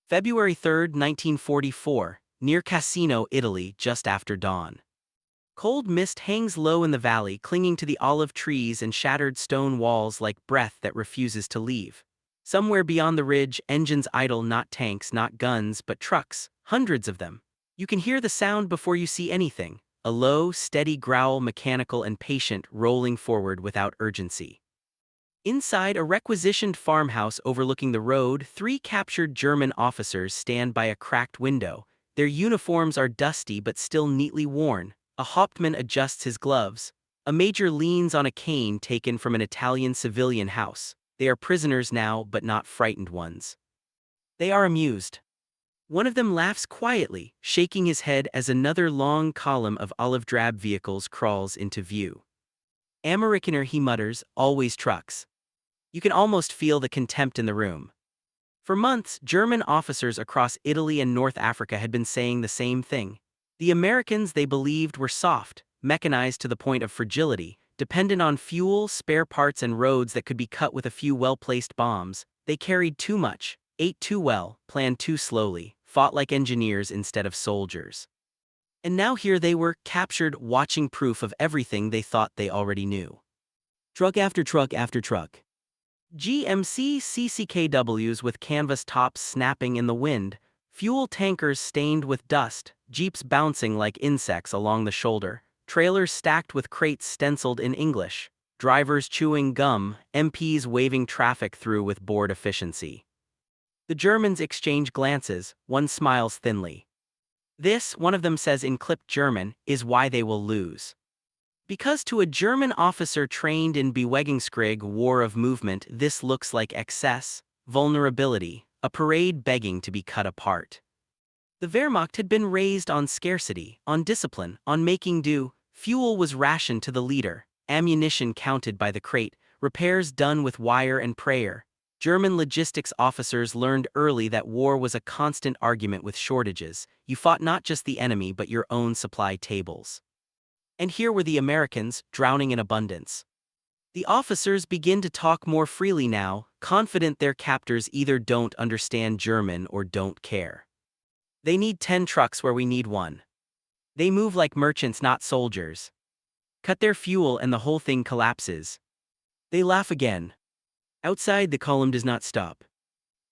February 3, 1944, near Cassino, Italy, just after dawn. Cold mist hangs low in the valley, clinging to the olive trees and shattered stone walls like breath that refuses to leave. Somewhere beyond the ridge, engines idle, not tanks, not guns, but trucks, hundreds of them. You can hear the sound before you see anything, a low, steady growl, mechanical and patient, rolling forward without urgency. Inside a requisitioned farmhouse overlooking the road, three captured German officers stand by a cracked window. Their uniforms are dusty but still neatly worn. A Hauptmann adjusts his gloves. A major leans on a cane taken from an Italian civilian house. They are prisoners now, but not frightened ones. They are amused. One of them laughs quietly, shaking his head as another long column of olive-drab vehicles crawls into view. Amerikaner, he mutters, always trucks. You can almost feel the contempt in the room. For months, German officers across Italy and North Africa had been saying the same thing. The Americans, they believed, were soft, mechanized to the point of fragility, dependent on fuel, spare parts and roads that could be cut with a few well-placed bombs. They carried too much, ate too well, planned too slowly, fought like engineers instead of soldiers. And now here they were, captured, watching proof of everything they thought they already knew. Truck after truck after truck. GMC CCKWs with canvas tops snapping in the wind, fuel tankers stained with dust, jeeps bouncing like insects along the shoulder, trailers stacked with crates stenciled in English, drivers chewing gum, MPs waving traffic through with bored efficiency. The Germans exchange glances, one smiles thinly. This, one of them says in clipped German, is why they will lose. Because to a German officer trained in Bewegungskrieg, war of movement, this looks like excess, vulnerability, a parade begging to be cut apart. The Wehrmacht had been raised on scarcity, on discipline, on making do. Fuel was rationed to the leader, ammunition counted by the crate, repairs done with wire and prayer. German logistics officers learned early that war was a constant argument with shortages. You fought not just the enemy but your own supply tables. And here were the Americans, drowning in abundance. The officers begin to talk more freely now, confident their captors either don't understand German or don't care. They need 10 trucks where we need one. They move like merchants, not soldiers. Cut their fuel and the whole thing collapses. They laugh again. Outside, the column does not stop.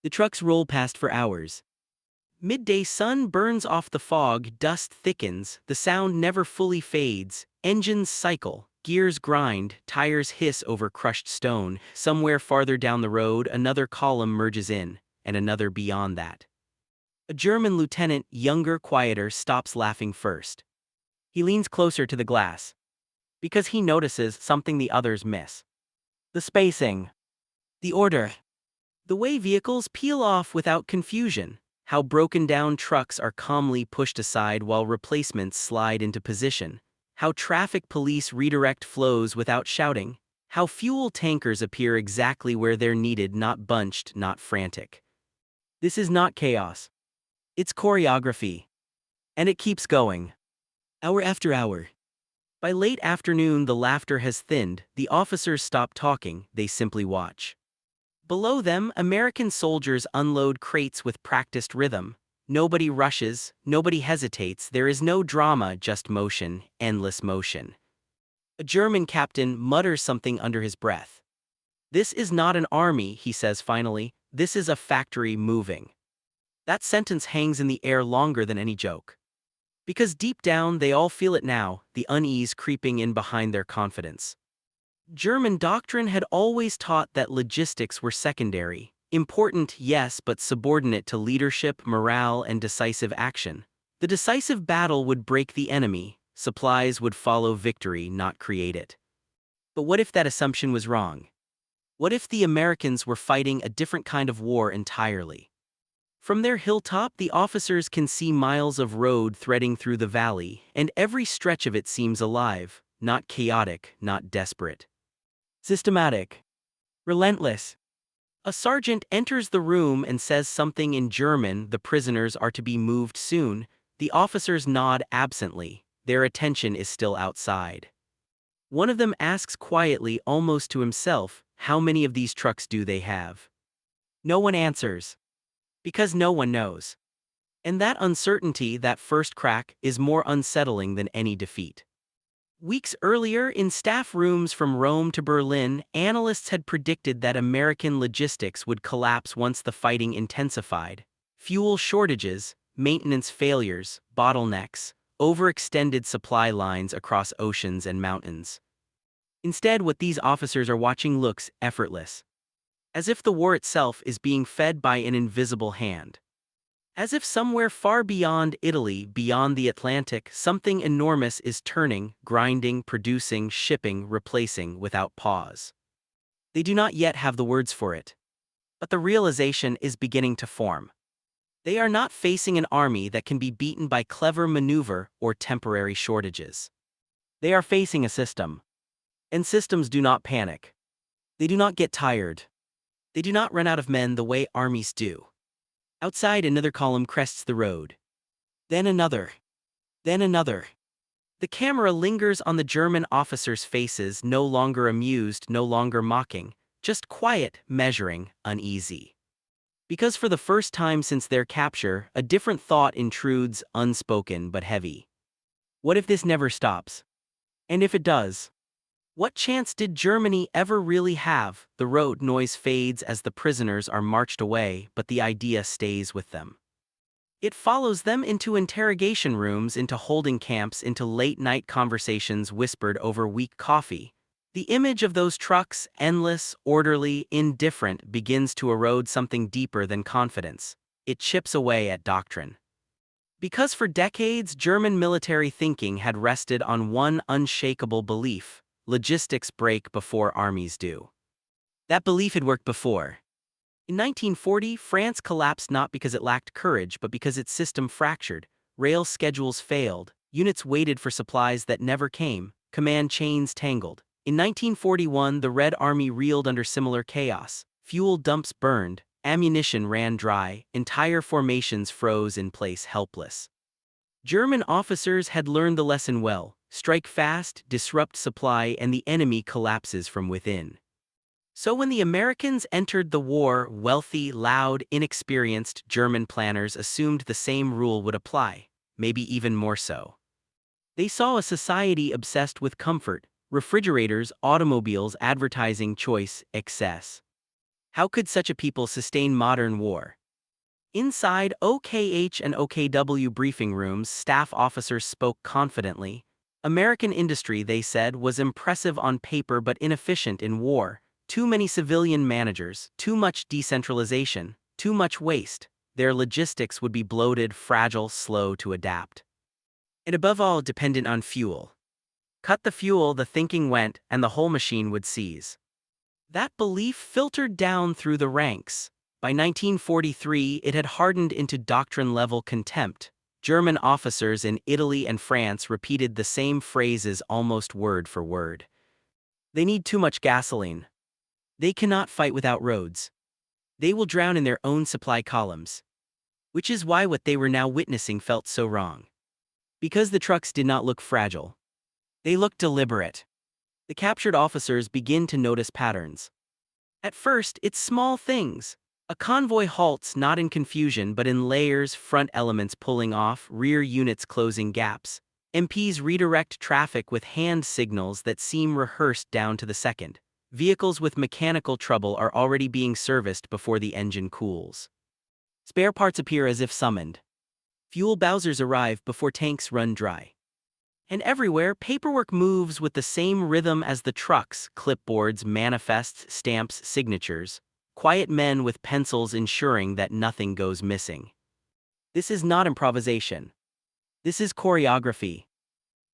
The trucks roll past for hours. Midday sun burns off the fog, dust thickens, the sound never fully fades, engines cycle, gears grind, tires hiss over crushed stone. Somewhere farther down the road, another column merges in, and another beyond that. A German lieutenant, younger, quieter, stops laughing first. He leans closer to the glass. Because he notices something the others miss. The spacing. The order. The way vehicles peel off without confusion. How broken down trucks are calmly pushed aside while replacements slide into position. How traffic police redirect flows without shouting. How fuel tankers appear exactly where they're needed, not bunched, not frantic. This is not chaos. It's choreography. And it keeps going. Hour after hour. By late afternoon, the laughter has thinned, the officers stop talking, they simply watch. Below them, American soldiers unload crates with practiced rhythm. Nobody rushes, nobody hesitates, there is no drama, just motion, endless motion. A German captain mutters something under his breath. This is not an army, he says finally, this is a factory moving. That sentence hangs in the air longer than any joke. Because deep down they all feel it now, the unease creeping in behind their confidence. German doctrine had always taught that logistics were secondary, important, yes, but subordinate to leadership, morale, and decisive action. The decisive battle would break the enemy, supplies would follow victory, not create it. But what if that assumption was wrong? What if the Americans were fighting a different kind of war entirely? From their hilltop, the officers can see miles of road threading through the valley, and every stretch of it seems alive, not chaotic, not desperate. Systematic. Relentless. A sergeant enters the room and says something in German. The prisoners are to be moved soon. The officers nod absently. Their attention is still outside. One of them asks quietly, almost to himself, how many of these trucks do they have? No one answers. Because no one knows. And that uncertainty, that first crack, is more unsettling than any defeat. Weeks earlier, in staff rooms from Rome to Berlin, analysts had predicted that American logistics would collapse once the fighting intensified. Fuel shortages, maintenance failures, bottlenecks, overextended supply lines across oceans and mountains. Instead, what these officers are watching looks effortless. As if the war itself is being fed by an invisible hand. As if somewhere far beyond Italy, beyond the Atlantic, something enormous is turning, grinding, producing, shipping, replacing without pause. They do not yet have the words for it. But the realization is beginning to form. They are not facing an army that can be beaten by clever maneuver or temporary shortages. They are facing a system. And systems do not panic. They do not get tired. They do not run out of men the way armies do. Outside, another column crests the road. Then another. Then another. The camera lingers on the German officers' faces, no longer amused, no longer mocking, just quiet, measuring, uneasy. Because for the first time since their capture, a different thought intrudes, unspoken but heavy. What if this never stops? And if it does? What chance did Germany ever really have? The road noise fades as the prisoners are marched away, but the idea stays with them. It follows them into interrogation rooms, into holding camps, into late-night conversations whispered over weak coffee. The image of those trucks, endless, orderly, indifferent, begins to erode something deeper than confidence. It chips away at doctrine. Because for decades, German military thinking had rested on one unshakable belief: logistics break before armies do. That belief had worked before. In 1940, France collapsed not because it lacked courage, but because its system fractured. Rail schedules failed, units waited for supplies that never came, command chains tangled. In 1941, the Red Army reeled under similar chaos. Fuel dumps burned, ammunition ran dry, entire formations froze in place helpless. German officers had learned the lesson well: strike fast, disrupt supply, and the enemy collapses from within. So when the Americans entered the war, wealthy, loud, inexperienced German planners assumed the same rule would apply, maybe even more so. They saw a society obsessed with comfort: refrigerators, automobiles, advertising, choice, excess. How could such a people sustain modern war? Inside OKH and OKW briefing rooms, staff officers spoke confidently. American industry, they said, was impressive on paper but inefficient in war. Too many civilian managers, too much decentralization, too much waste. Their logistics would be bloated, fragile, slow to adapt. And above all, dependent on fuel. Cut the fuel, the thinking went, and the whole machine would seize. That belief filtered down through the ranks. By 1943, it had hardened into doctrine-level contempt. German officers in Italy and France repeated the same phrases almost word for word. They need too much gasoline. They cannot fight without roads. They will drown in their own supply columns. Which is why what they were now witnessing felt so wrong. Because the trucks did not look fragile. They looked deliberate. The captured officers begin to notice patterns. At first, it's small things. A convoy halts not in confusion but in layers, front elements pulling off, rear units closing gaps. MPs redirect traffic with hand signals that seem rehearsed down to the second. Vehicles with mechanical trouble are already being serviced before the engine cools. Spare parts appear as if summoned. Fuel bowsers arrive before tanks run dry. And everywhere, paperwork moves with the same rhythm as the trucks: clipboards, manifests, stamps, signatures. Quiet men with pencils ensuring that nothing goes missing. This is not improvisation. This is choreography.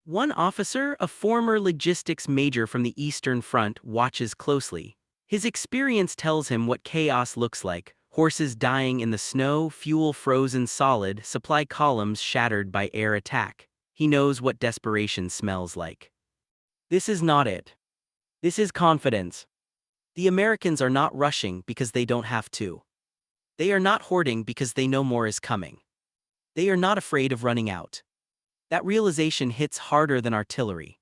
One officer, a former logistics major from the Eastern Front, watches closely. His experience tells him what chaos looks like: horses dying in the snow, fuel frozen solid, supply columns shattered by air attack. He knows what desperation smells like. This is not it. This is confidence. The Americans are not rushing because they don't have to. They are not hoarding because they know more is coming. They are not afraid of running out. That realization hits harder than artillery.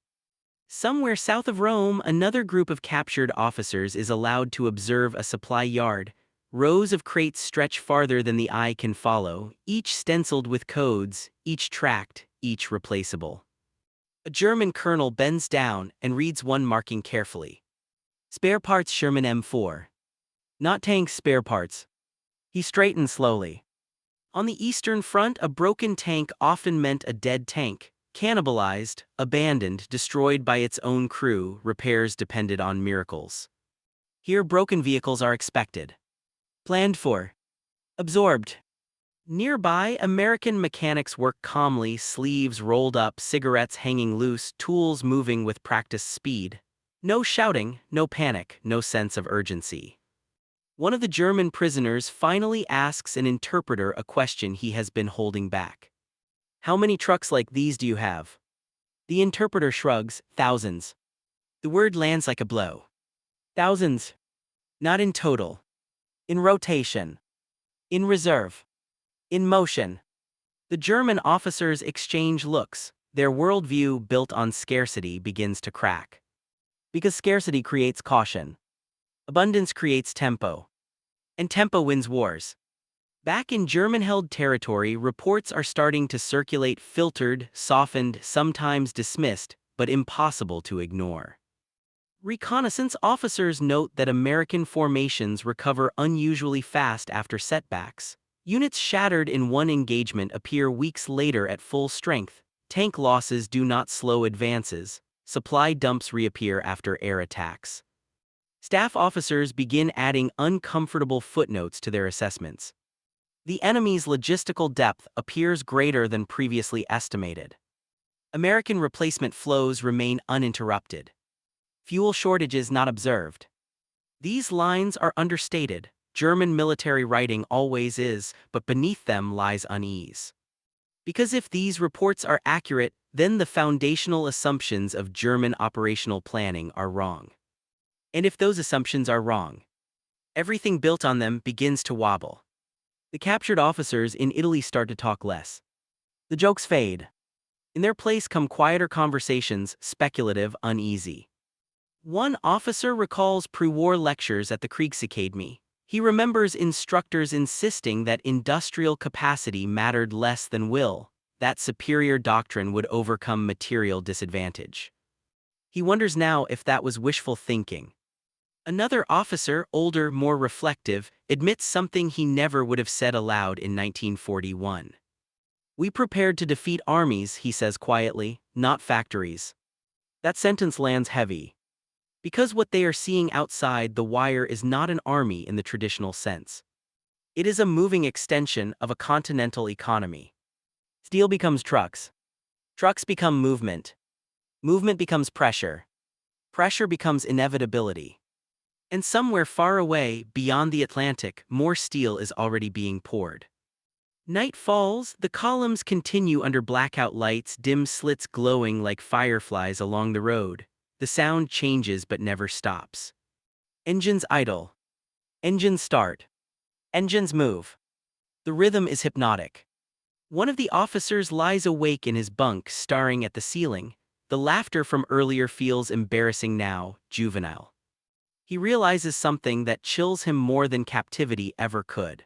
Somewhere south of Rome, another group of captured officers is allowed to observe a supply yard. Rows of crates stretch farther than the eye can follow, each stenciled with codes, each tracked, each replaceable. A German colonel bends down and reads one marking carefully. Spare parts Sherman M4. Not tanks, spare parts. He straightened slowly. On the Eastern Front, a broken tank often meant a dead tank. Cannibalized, abandoned, destroyed by its own crew, repairs depended on miracles. Here broken vehicles are expected. Planned for. Absorbed. Nearby, American mechanics work calmly, sleeves rolled up, cigarettes hanging loose, tools moving with practiced speed. No shouting, no panic, no sense of urgency. One of the German prisoners finally asks an interpreter a question he has been holding back. How many trucks like these do you have? The interpreter shrugs, thousands. The word lands like a blow. Thousands. Not in total. In rotation. In reserve. In motion. The German officers exchange looks. Their worldview, built on scarcity, begins to crack. Because scarcity creates caution. Abundance creates tempo. And tempo wins wars. Back in German-held territory, reports are starting to circulate, filtered, softened, sometimes dismissed, but impossible to ignore. Reconnaissance officers note that American formations recover unusually fast after setbacks. Units shattered in one engagement appear weeks later at full strength. Tank losses do not slow advances. Supply dumps reappear after air attacks. Staff officers begin adding uncomfortable footnotes to their assessments. The enemy's logistical depth appears greater than previously estimated. American replacement flows remain uninterrupted. Fuel shortages not observed. These lines are understated. German military writing always is, but beneath them lies unease. Because if these reports are accurate, then the foundational assumptions of German operational planning are wrong. And if those assumptions are wrong, everything built on them begins to wobble. The captured officers in Italy start to talk less. The jokes fade. In their place come quieter conversations, speculative, uneasy. One officer recalls pre-war lectures at the Kriegsakademie. He remembers instructors insisting that industrial capacity mattered less than will, that superior doctrine would overcome material disadvantage. He wonders now if that was wishful thinking. Another officer, older, more reflective, admits something he never would have said aloud in 1941. We prepared to defeat armies, he says quietly, not factories. That sentence lands heavy. Because what they are seeing outside the wire is not an army in the traditional sense. It is a moving extension of a continental economy. Steel becomes trucks. Trucks become movement. Movement becomes pressure. Pressure becomes inevitability. And somewhere far away, beyond the Atlantic, more steel is already being poured. Night falls, the columns continue under blackout lights, dim slits glowing like fireflies along the road. The sound changes but never stops. Engines idle. Engines start. Engines move. The rhythm is hypnotic. One of the officers lies awake in his bunk, staring at the ceiling. The laughter from earlier feels embarrassing now, juvenile. He realizes something that chills him more than captivity ever could.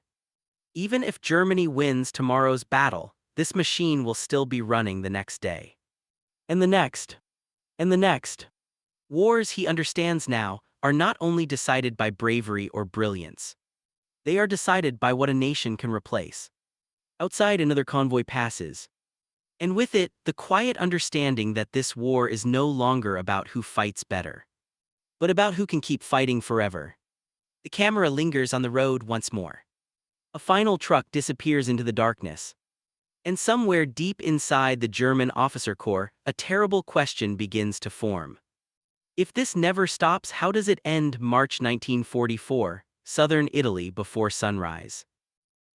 Even if Germany wins tomorrow's battle, this machine will still be running the next day. And the next. And the next. Wars, he understands now, are not only decided by bravery or brilliance. They are decided by what a nation can replace. Outside, another convoy passes. And with it, the quiet understanding that this war is no longer about who fights better, but about who can keep fighting forever. The camera lingers on the road once more. A final truck disappears into the darkness. And somewhere deep inside the German officer corps, a terrible question begins to form. If this never stops, how does it end? March 1944, southern Italy before sunrise.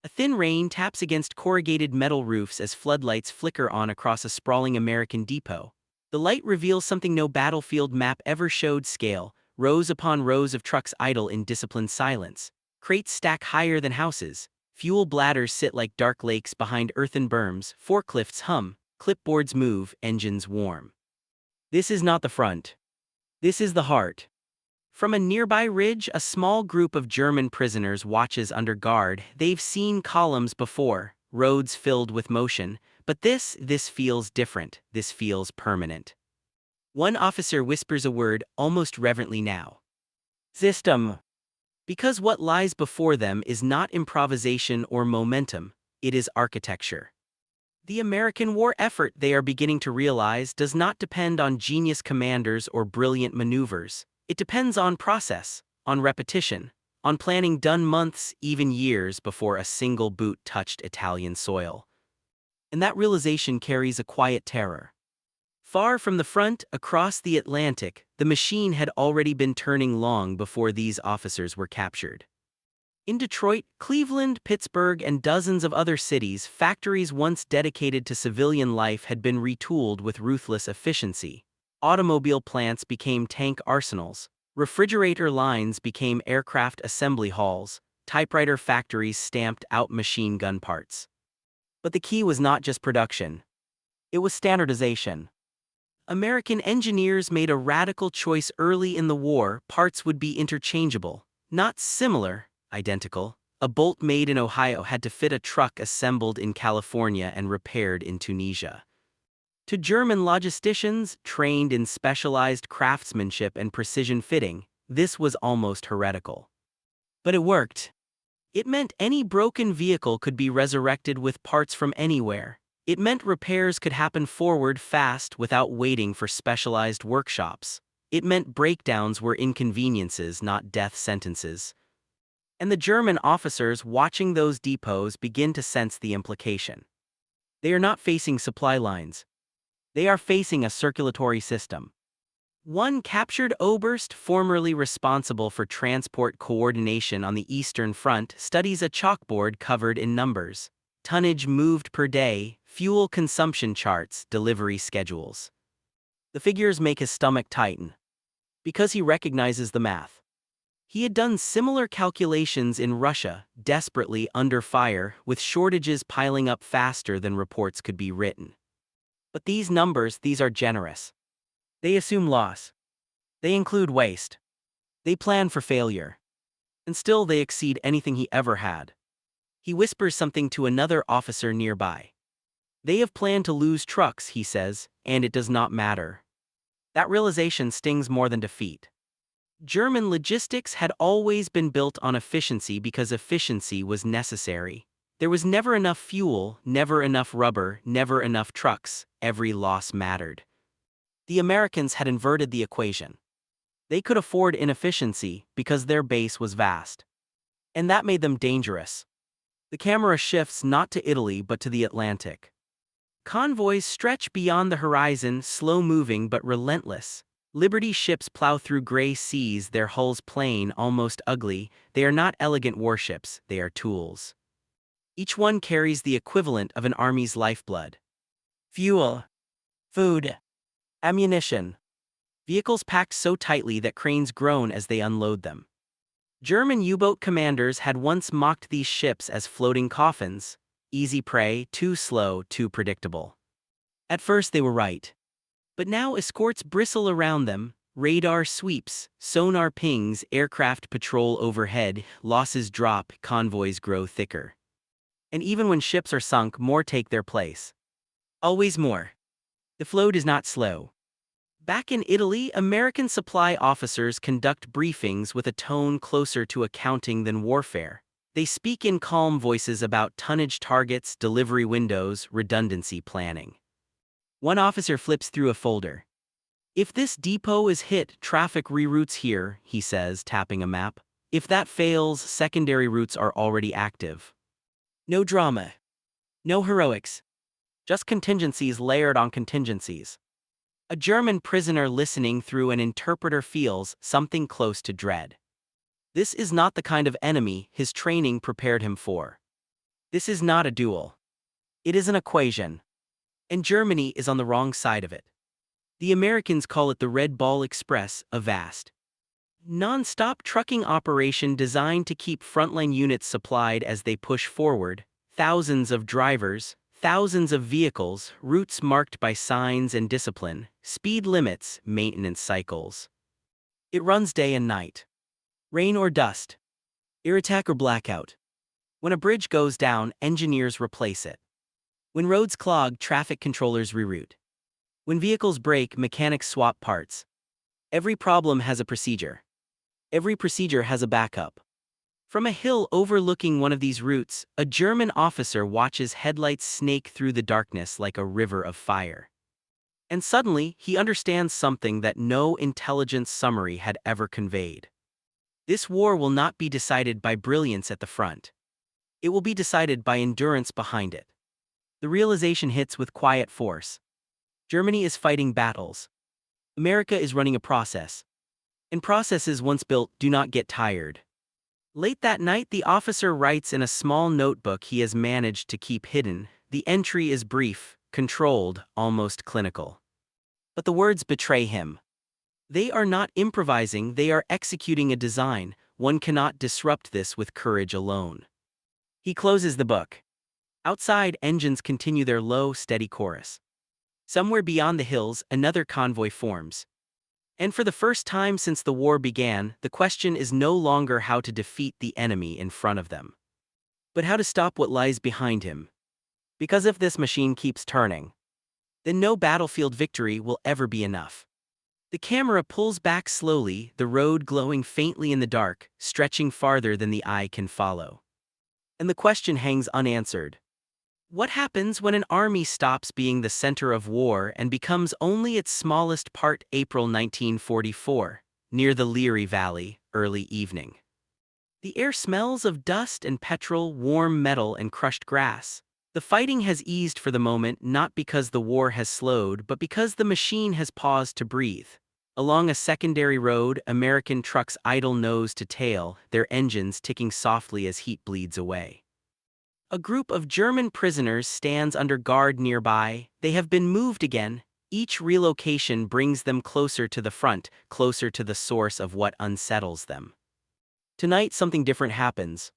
A thin rain taps against corrugated metal roofs as floodlights flicker on across a sprawling American depot. The light reveals something no battlefield map ever showed: scale, rows upon rows of trucks idle in disciplined silence. Crates stack higher than houses. Fuel bladders sit like dark lakes behind earthen berms. Forklifts hum, clipboards move, engines warm. This is not the front. This is the heart. From a nearby ridge, a small group of German prisoners watches under guard. They've seen columns before, roads filled with motion, but this feels different. This feels permanent. One officer whispers a word almost reverently now. System. Because what lies before them is not improvisation or momentum, it is architecture. The American war effort, they are beginning to realize, does not depend on genius commanders or brilliant maneuvers. It depends on process, on repetition, on planning done months, even years before a single boot touched Italian soil. And that realization carries a quiet terror. Far from the front, across the Atlantic, the machine had already been turning long before these officers were captured. In Detroit, Cleveland, Pittsburgh, and dozens of other cities, factories once dedicated to civilian life had been retooled with ruthless efficiency. Automobile plants became tank arsenals. Refrigerator lines became aircraft assembly halls. Typewriter factories stamped out machine gun parts. But the key was not just production. It was standardization. American engineers made a radical choice early in the war. Parts would be interchangeable, not similar, identical. A bolt made in Ohio had to fit a truck assembled in California and repaired in Tunisia. To German logisticians, trained in specialized craftsmanship and precision fitting, this was almost heretical. But it worked. It meant any broken vehicle could be resurrected with parts from anywhere. It meant repairs could happen forward fast without waiting for specialized workshops. It meant breakdowns were inconveniences, not death sentences. And the German officers watching those depots begin to sense the implication. They are not facing supply lines. They are facing a circulatory system. One captured Oberst, formerly responsible for transport coordination on the Eastern Front, studies a chalkboard covered in numbers. Tonnage moved per day, fuel consumption charts, delivery schedules. The figures make his stomach tighten. Because he recognizes the math. He had done similar calculations in Russia, desperately under fire, with shortages piling up faster than reports could be written. But these numbers, these are generous. They assume loss. They include waste. They plan for failure. And still they exceed anything he ever had. He whispers something to another officer nearby. They have planned to lose trucks, he says, and it does not matter. That realization stings more than defeat. German logistics had always been built on efficiency because efficiency was necessary. There was never enough fuel, never enough rubber, never enough trucks. Every loss mattered. The Americans had inverted the equation. They could afford inefficiency because their base was vast. And that made them dangerous. The camera shifts not to Italy but to the Atlantic. Convoys stretch beyond the horizon, slow-moving but relentless. Liberty ships plow through gray seas, their hulls plain, almost ugly. They are not elegant warships, they are tools. Each one carries the equivalent of an army's lifeblood. Fuel, food, ammunition. Vehicles packed so tightly that cranes groan as they unload them. German U-boat commanders had once mocked these ships as floating coffins, easy prey, too slow, too predictable. At first they were right. But now escorts bristle around them, radar sweeps, sonar pings, aircraft patrol overhead, losses drop, convoys grow thicker. And even when ships are sunk, more take their place. Always more. The flow is not slow. Back in Italy, American supply officers conduct briefings with a tone closer to accounting than warfare. They speak in calm voices about tonnage targets, delivery windows, redundancy planning. One officer flips through a folder. If this depot is hit, traffic reroutes here, he says, tapping a map. If that fails, secondary routes are already active. No drama. No heroics. Just contingencies layered on contingencies. A German prisoner listening through an interpreter feels something close to dread. This is not the kind of enemy his training prepared him for. This is not a duel. It is an equation. And Germany is on the wrong side of it. The Americans call it the Red Ball Express, a vast, non-stop trucking operation designed to keep frontline units supplied as they push forward. Thousands of drivers, thousands of vehicles, routes marked by signs and discipline, speed limits, maintenance cycles. It runs day and night. Rain or dust. Air attack or blackout. When a bridge goes down, engineers replace it. When roads clog, traffic controllers reroute. When vehicles break, mechanics swap parts. Every problem has a procedure. Every procedure has a backup. From a hill overlooking one of these routes, a German officer watches headlights snake through the darkness like a river of fire. And suddenly, he understands something that no intelligence summary had ever conveyed. This war will not be decided by brilliance at the front. It will be decided by endurance behind it. The realization hits with quiet force. Germany is fighting battles. America is running a process. And processes once built do not get tired. Late that night, the officer writes in a small notebook he has managed to keep hidden. The entry is brief, controlled, almost clinical. But the words betray him. They are not improvising, they are executing a design. One cannot disrupt this with courage alone. He closes the book. Outside, engines continue their low, steady chorus. Somewhere beyond the hills, another convoy forms. And for the first time since the war began, the question is no longer how to defeat the enemy in front of them, but how to stop what lies behind him. Because if this machine keeps turning, then no battlefield victory will ever be enough. The camera pulls back slowly, the road glowing faintly in the dark, stretching farther than the eye can follow. And the question hangs unanswered. What happens when an army stops being the center of war and becomes only its smallest part? April 1944, near the Leary Valley, early evening. The air smells of dust and petrol, warm metal and crushed grass. The fighting has eased for the moment, not because the war has slowed, but because the machine has paused to breathe. Along a secondary road, American trucks idle nose to tail, their engines ticking softly as heat bleeds away. A group of German prisoners stands under guard nearby. They have been moved again. Each relocation brings them closer to the front, closer to the source of what unsettles them. Tonight, something different happens.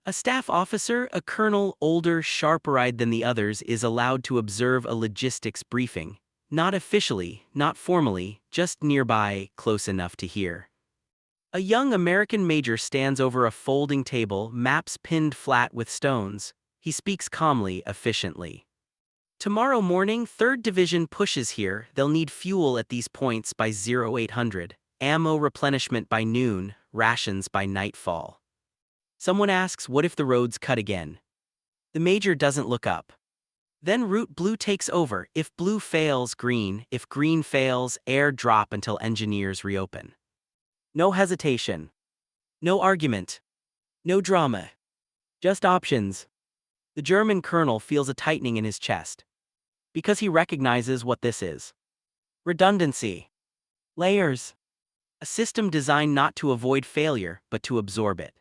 A staff officer, a colonel, older, sharper-eyed than the others, is allowed to observe a logistics briefing. Not officially, not formally, just nearby, close enough to hear. A young American major stands over a folding table, maps pinned flat with stones. He speaks calmly, efficiently. Tomorrow morning, 3rd Division pushes here. They'll need fuel at these points by 0800, ammo replenishment by noon, rations by nightfall. Someone asks, what if the roads cut again? The major doesn't look up. Then route blue takes over. If blue fails, green. If green fails, air drop until engineers reopen. No hesitation. No argument. No drama. Just options. The German colonel feels a tightening in his chest. Because he recognizes what this is. Redundancy. Layers. A system designed not to avoid failure, but to absorb it.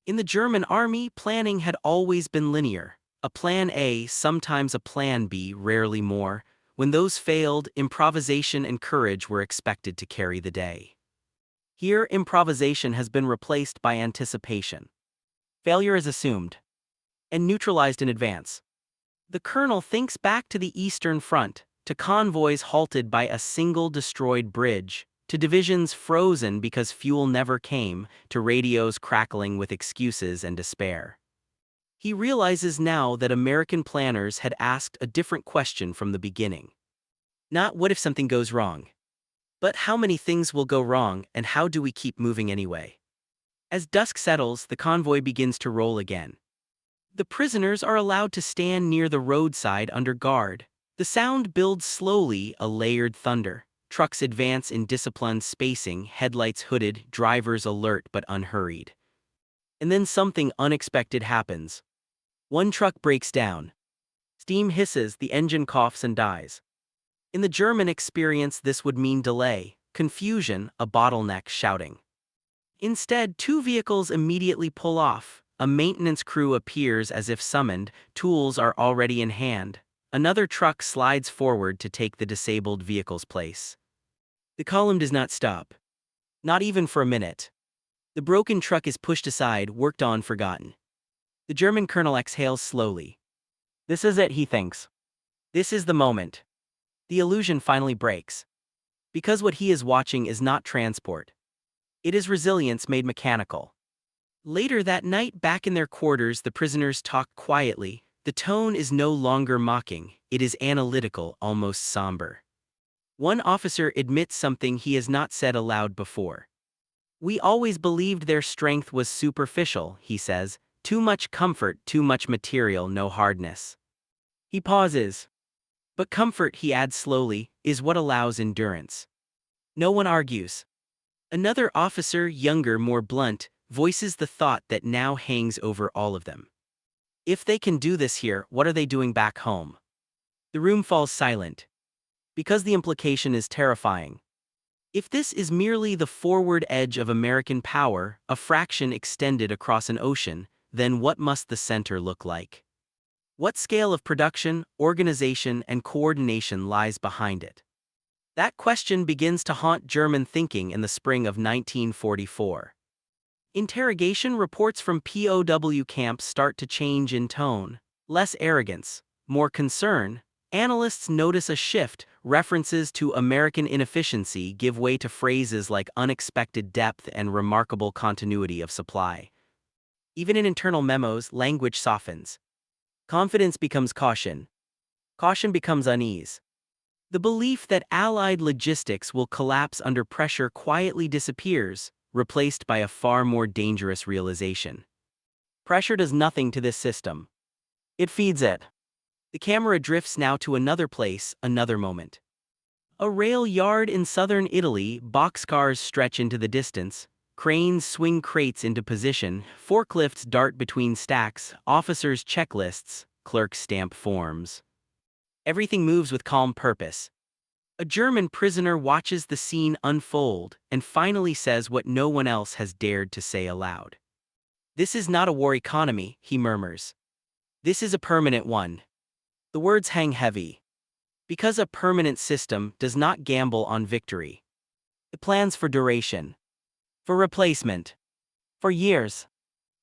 In the German army, planning had always been linear. A plan A, sometimes a plan B, rarely more. When those failed, improvisation and courage were expected to carry the day. Here, improvisation has been replaced by anticipation. Failure is assumed and neutralized in advance. The colonel thinks back to the Eastern Front, to convoys halted by a single destroyed bridge, to divisions frozen because fuel never came, to radios crackling with excuses and despair. He realizes now that American planners had asked a different question from the beginning. Not what if something goes wrong, but how many things will go wrong and how do we keep moving anyway? As dusk settles, the convoy begins to roll again. The prisoners are allowed to stand near the roadside under guard. The sound builds slowly, a layered thunder. Trucks advance in disciplined spacing, headlights hooded, drivers alert but unhurried. And then something unexpected happens. One truck breaks down. Steam hisses, the engine coughs and dies. In the German experience, this would mean delay, confusion, a bottleneck shouting. Instead, 2 vehicles immediately pull off. A maintenance crew appears as if summoned, tools are already in hand. Another truck slides forward to take the disabled vehicle's place. The column does not stop. Not even for a minute. The broken truck is pushed aside, worked on, forgotten. The German colonel exhales slowly. This is it, he thinks. This is the moment. The illusion finally breaks. Because what he is watching is not transport. It is resilience made mechanical. Later that night, back in their quarters, the prisoners talk quietly. The tone is no longer mocking, it is analytical, almost somber. One officer admits something he has not said aloud before. "We always believed their strength was superficial," he says. "Too much comfort, too much material, no hardness." He pauses. "But comfort," he adds slowly, "is what allows endurance." No one argues. Another officer, younger, more blunt, voices the thought that now hangs over all of them. If they can do this here, what are they doing back home? The room falls silent. Because the implication is terrifying. If this is merely the forward edge of American power, a fraction extended across an ocean, then what must the center look like? What scale of production, organization, and coordination lies behind it? That question begins to haunt German thinking in the spring of 1944. Interrogation reports from POW camps start to change in tone. Less arrogance, more concern. Analysts notice a shift. References to American inefficiency give way to phrases like unexpected depth and remarkable continuity of supply. Even in internal memos, language softens. Confidence becomes caution. Caution becomes unease. The belief that Allied logistics will collapse under pressure quietly disappears, replaced by a far more dangerous realization. Pressure does nothing to this system. It feeds it. The camera drifts now to another place, another moment. A rail yard in southern Italy, boxcars stretch into the distance, cranes swing crates into position, forklifts dart between stacks, officers' checklists, clerks stamp forms. Everything moves with calm purpose. A German prisoner watches the scene unfold and finally says what no one else has dared to say aloud. "This is not a war economy," he murmurs. "This is a permanent one." The words hang heavy. Because a permanent system does not gamble on victory. It plans for duration. For replacement. For years.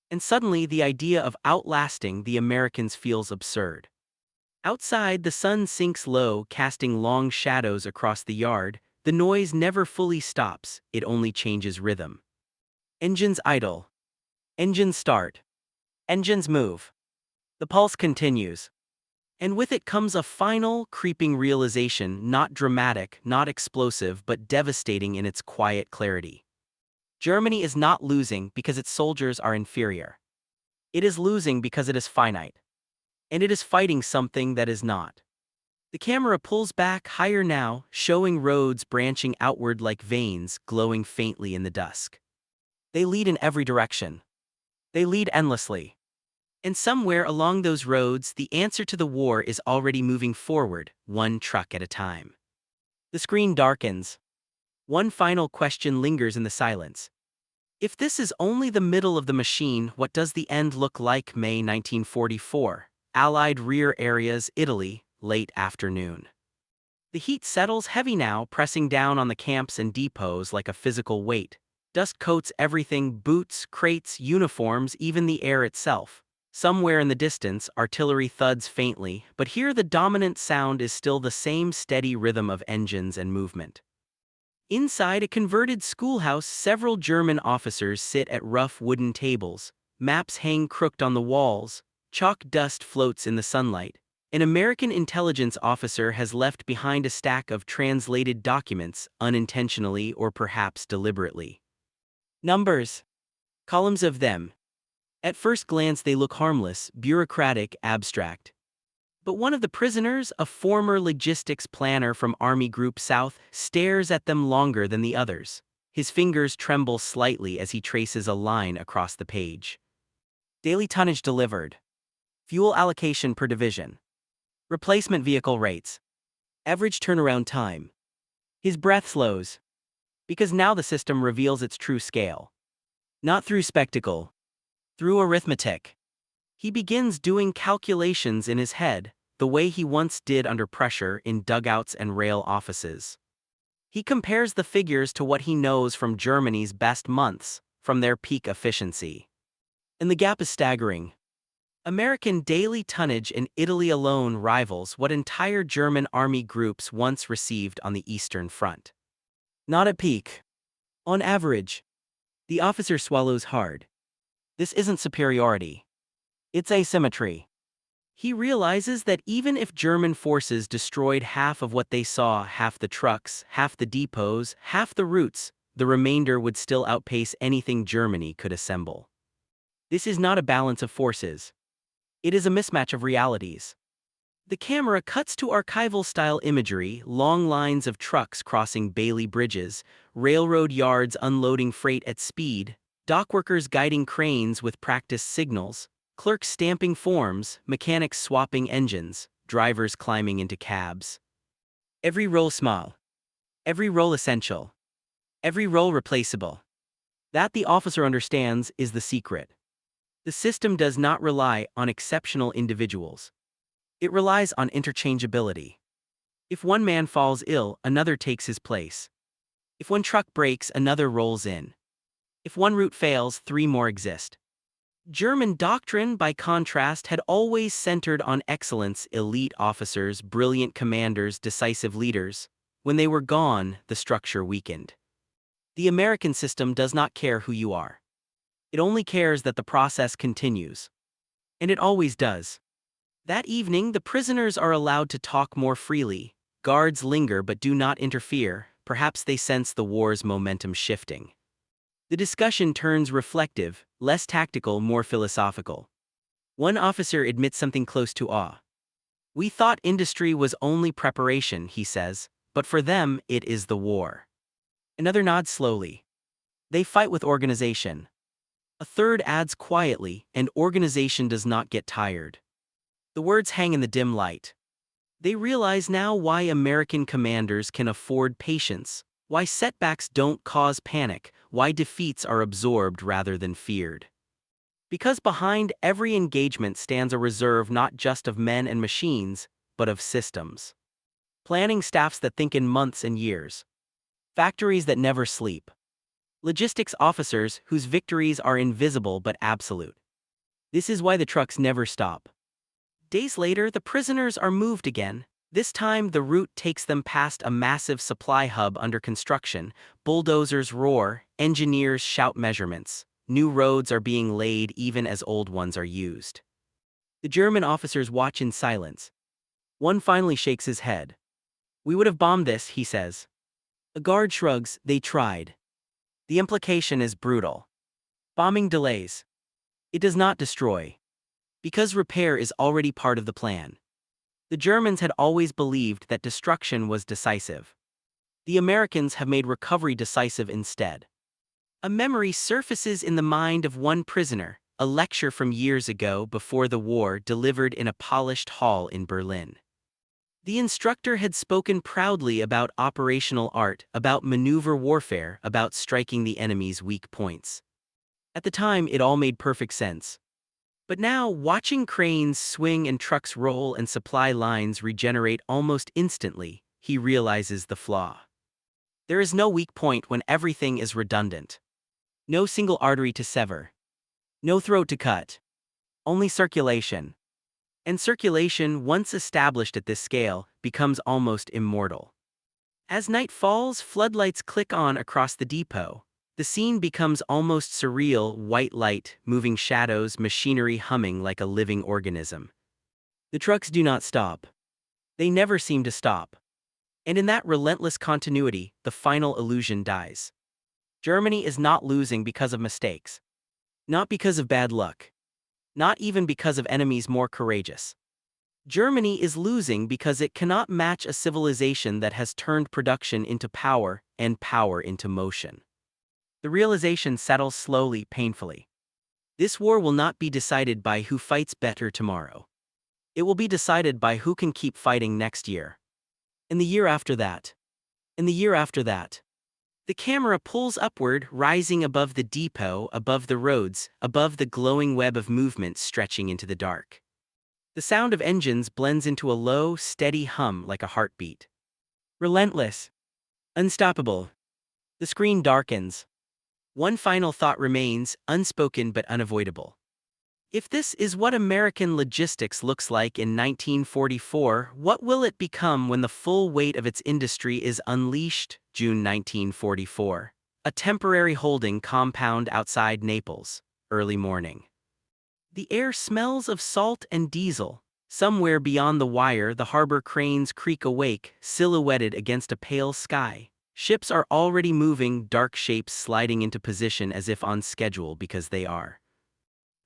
And suddenly the idea of outlasting the Americans feels absurd. Outside, the sun sinks low, casting long shadows across the yard. The noise never fully stops, it only changes rhythm. Engines idle. Engines start. Engines move. The pulse continues. And with it comes a final, creeping realization, not dramatic, not explosive, but devastating in its quiet clarity. Germany is not losing because its soldiers are inferior. It is losing because it is finite. And it is fighting something that is not. The camera pulls back higher now, showing roads branching outward like veins, glowing faintly in the dusk. They lead in every direction. They lead endlessly. And somewhere along those roads, the answer to the war is already moving forward, one truck at a time. The screen darkens. One final question lingers in the silence. If this is only the middle of the machine, what does the end look like? May 1944. Allied rear areas, Italy, late afternoon. The heat settles heavy now, pressing down on the camps and depots like a physical weight. Dust coats everything: boots, crates, uniforms, even the air itself. Somewhere in the distance, artillery thuds faintly, but here the dominant sound is still the same steady rhythm of engines and movement. Inside a converted schoolhouse, several German officers sit at rough wooden tables. Maps hang crooked on the walls. Chalk dust floats in the sunlight. An American intelligence officer has left behind a stack of translated documents, unintentionally or perhaps deliberately. Numbers. Columns of them. At first glance they look harmless, bureaucratic, abstract. But one of the prisoners, a former logistics planner from Army Group South, stares at them longer than the others. His fingers tremble slightly as he traces a line across the page. Daily tonnage delivered. Fuel allocation per division. Replacement vehicle rates. Average turnaround time. His breath slows. Because now the system reveals its true scale. Not through spectacle. Through arithmetic. He begins doing calculations in his head, the way he once did under pressure in dugouts and rail offices. He compares the figures to what he knows from Germany's best months, from their peak efficiency. And the gap is staggering. American daily tonnage in Italy alone rivals what entire German army groups once received on the Eastern Front. Not at peak. On average. The officer swallows hard. This isn't superiority. It's asymmetry. He realizes that even if German forces destroyed half of what they saw, half the trucks, half the depots, half the routes, the remainder would still outpace anything Germany could assemble. This is not a balance of forces. It is a mismatch of realities. The camera cuts to archival-style imagery, long lines of trucks crossing Bailey bridges, railroad yards unloading freight at speed, dockworkers guiding cranes with practiced signals, clerks stamping forms, mechanics swapping engines, drivers climbing into cabs. Every role small. Every role essential. Every role replaceable. That the officer understands is the secret. The system does not rely on exceptional individuals. It relies on interchangeability. If one man falls ill, another takes his place. If one truck breaks, another rolls in. If one route fails, three more exist. German doctrine, by contrast, had always centered on excellence: elite officers, brilliant commanders, decisive leaders. When they were gone, the structure weakened. The American system does not care who you are. It only cares that the process continues. And it always does. That evening, the prisoners are allowed to talk more freely. Guards linger but do not interfere. Perhaps they sense the war's momentum shifting. The discussion turns reflective, less tactical, more philosophical. One officer admits something close to awe. "We thought industry was only preparation," he says, "but for them, it is the war." Another nods slowly. "They fight with organization." A third adds quietly, "and organization does not get tired." The words hang in the dim light. They realize now why American commanders can afford patience, why setbacks don't cause panic, why defeats are absorbed rather than feared. Because behind every engagement stands a reserve not just of men and machines, but of systems. Planning staffs that think in months and years. Factories that never sleep. Logistics officers whose victories are invisible but absolute. This is why the trucks never stop. Days later, the prisoners are moved again. This time, the route takes them past a massive supply hub under construction. Bulldozers roar, engineers shout measurements. New roads are being laid even as old ones are used. The German officers watch in silence. One finally shakes his head. "We would have bombed this," he says. A guard shrugs. "They tried." The implication is brutal. Bombing delays. It does not destroy. Because repair is already part of the plan. The Germans had always believed that destruction was decisive. The Americans have made recovery decisive instead. A memory surfaces in the mind of one prisoner, a lecture from years ago before the war delivered in a polished hall in Berlin. The instructor had spoken proudly about operational art, about maneuver warfare, about striking the enemy's weak points. At the time, it all made perfect sense. But now, watching cranes swing and trucks roll and supply lines regenerate almost instantly, he realizes the flaw. There is no weak point when everything is redundant. No single artery to sever. No throat to cut. Only circulation. And circulation, once established at this scale, becomes almost immortal. As night falls, floodlights click on across the depot. The scene becomes almost surreal: white light, moving shadows, machinery humming like a living organism. The trucks do not stop. They never seem to stop. And in that relentless continuity, the final illusion dies. Germany is not losing because of mistakes. Not because of bad luck. Not even because of enemies more courageous. Germany is losing because it cannot match a civilization that has turned production into power and power into motion. The realization settles slowly, painfully. This war will not be decided by who fights better tomorrow. It will be decided by who can keep fighting next year. And the year after that. And the year after that. The camera pulls upward, rising above the depot, above the roads, above the glowing web of movement stretching into the dark. The sound of engines blends into a low, steady hum like a heartbeat. Relentless. Unstoppable. The screen darkens. One final thought remains, unspoken but unavoidable. If this is what American logistics looks like in 1944, what will it become when the full weight of its industry is unleashed? June 1944. A temporary holding compound outside Naples. Early morning. The air smells of salt and diesel. Somewhere beyond the wire, the harbor cranes creak awake, silhouetted against a pale sky. Ships are already moving, dark shapes sliding into position as if on schedule because they are.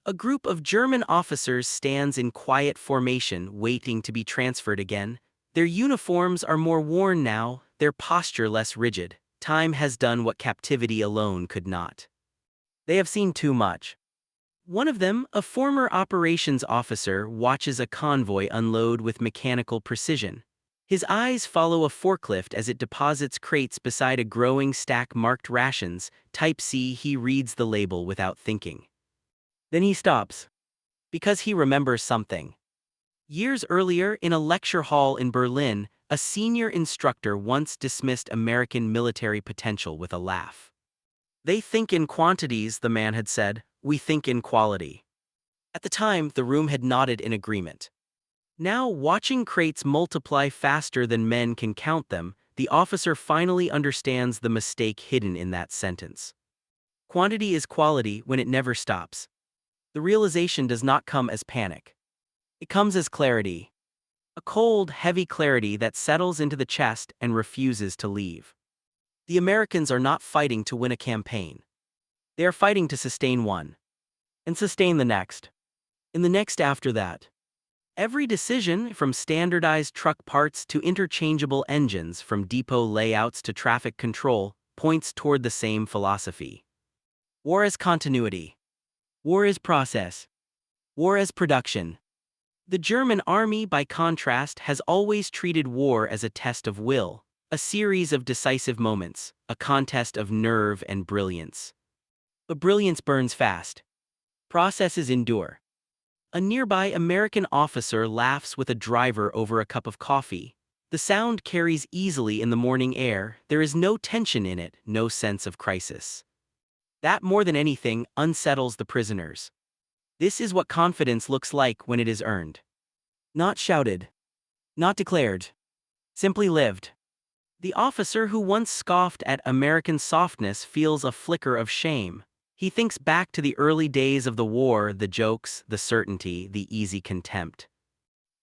A group of German officers stands in quiet formation, waiting to be transferred again. Their uniforms are more worn now, their posture less rigid. Time has done what captivity alone could not. They have seen too much. One of them, a former operations officer, watches a convoy unload with mechanical precision. His eyes follow a forklift as it deposits crates beside a growing stack marked rations. Type C. He reads the label without thinking. Then he stops. Because he remembers something. Years earlier, in a lecture hall in Berlin, a senior instructor once dismissed American military potential with a laugh. They think in quantities, the man had said. We think in quality. At the time, the room had nodded in agreement. Now, watching crates multiply faster than men can count them, the officer finally understands the mistake hidden in that sentence. Quantity is quality when it never stops. The realization does not come as panic. It comes as clarity. A cold, heavy clarity that settles into the chest and refuses to leave. The Americans are not fighting to win a campaign. They are fighting to sustain one. And sustain the next. And the next after that. Every decision, from standardized truck parts to interchangeable engines, from depot layouts to traffic control, points toward the same philosophy. War as continuity. War as process. War as production. The German army, by contrast, has always treated war as a test of will, a series of decisive moments, a contest of nerve and brilliance. But brilliance burns fast. Processes endure. A nearby American officer laughs with a driver over a cup of coffee. The sound carries easily in the morning air, there is no tension in it, no sense of crisis. That, more than anything, unsettles the prisoners. This is what confidence looks like when it is earned. Not shouted. Not declared. Simply lived. The officer who once scoffed at American softness feels a flicker of shame. He thinks back to the early days of the war, the jokes, the certainty, the easy contempt.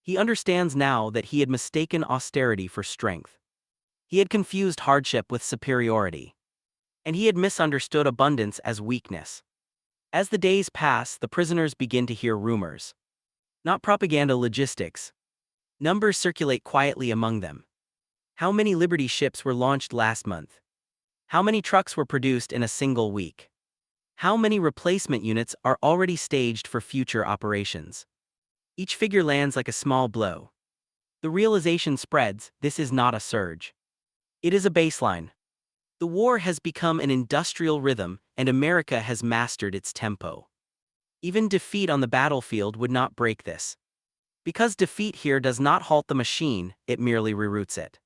He understands now that he had mistaken austerity for strength. He had confused hardship with superiority. And he had misunderstood abundance as weakness. As the days pass, the prisoners begin to hear rumors. Not propaganda, logistics. Numbers circulate quietly among them. How many Liberty ships were launched last month? How many trucks were produced in a single week? How many replacement units are already staged for future operations? Each figure lands like a small blow. The realization spreads, this is not a surge. It is a baseline. The war has become an industrial rhythm, and America has mastered its tempo. Even defeat on the battlefield would not break this. Because defeat here does not halt the machine, it merely reroutes it.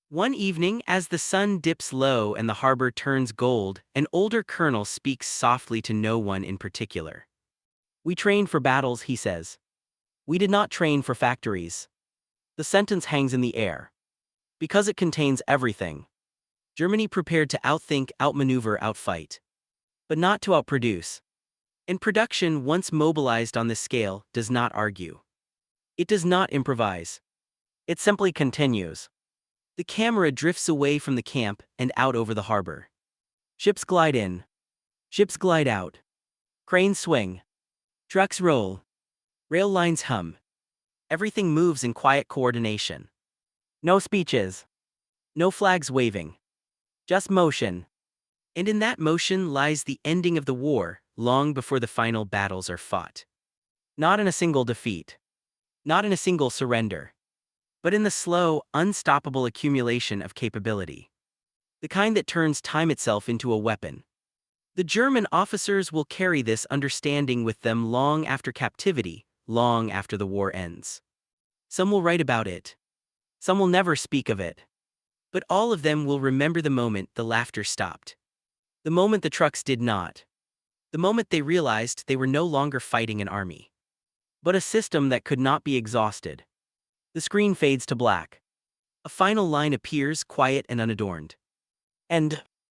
One evening, as the sun dips low and the harbor turns gold, an older colonel speaks softly to no one in particular. We trained for battles, he says. We did not train for factories. The sentence hangs in the air. Because it contains everything. Germany prepared to outthink, outmaneuver, outfight. But not to outproduce. And production, once mobilized on this scale, does not argue. It does not improvise. It simply continues. The camera drifts away from the camp and out over the harbor. Ships glide in. Ships glide out. Cranes swing. Trucks roll. Rail lines hum. Everything moves in quiet coordination. No speeches. No flags waving. Just motion. And in that motion lies the ending of the war, long before the final battles are fought. Not in a single defeat. Not in a single surrender. But in the slow, unstoppable accumulation of capability. The kind that turns time itself into a weapon. The German officers will carry this understanding with them long after captivity, long after the war ends. Some will write about it. Some will never speak of it. But all of them will remember the moment the laughter stopped. The moment the trucks did not. The moment they realized they were no longer fighting an army, but a system that could not be exhausted. The screen fades to black. A final line appears, quiet and unadorned. End.